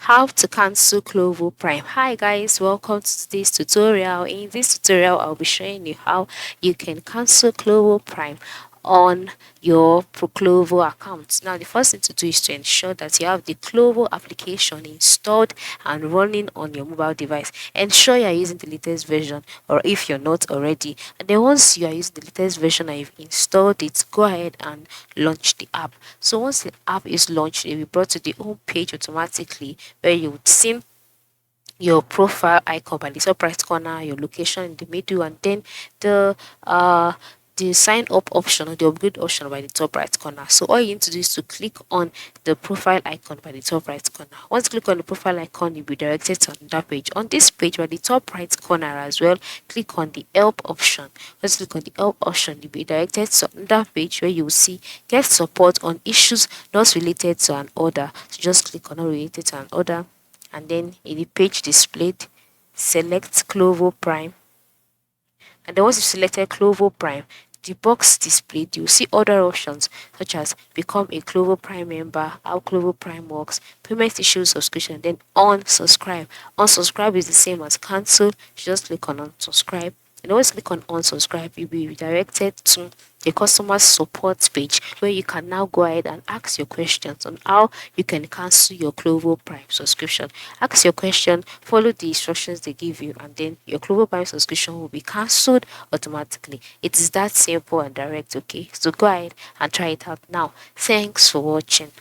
How to cancel Glovo Prime. Hi guys, welcome to this tutorial. In this tutorial I'll be showing you how you can cancel Glovo Prime on your Glovo account. Now the first thing to do is to ensure that you have the Glovo application installed and running on your mobile device. Ensure you are using the latest version, or if you're not already, and then once you are using the latest version and you've installed it, go ahead and launch the app. So once the app is launched, it will be brought to the home page automatically, where you would see your profile icon by the top right corner, your location in the middle, and then the uh the sign up option or the upgrade option by the top right corner. So all you need to do is to click on the profile icon by the top right corner. Once you click on the profile icon, you'll be directed to another page. On this page by the top right corner as well, click on the help option. Once you click on the help option, you'll be directed to another page where you will see get support on issues not related to an order. So just click on not related to an order, and then in the page displayed, select Glovo Prime. And then once you selected Glovo Prime, the box displayed, you'll see other options such as become a Glovo Prime member, how Glovo Prime works, payment issues, subscription, then unsubscribe. Unsubscribe is the same as cancel. You just click on unsubscribe. And always click on unsubscribe, you'll be redirected to the customer support page where you can now go ahead and ask your questions on how you can cancel your Glovo Prime subscription. Ask your question, follow the instructions they give you, and then your Glovo Prime subscription will be cancelled automatically. It is that simple and direct, okay? So go ahead and try it out now. Thanks for watching.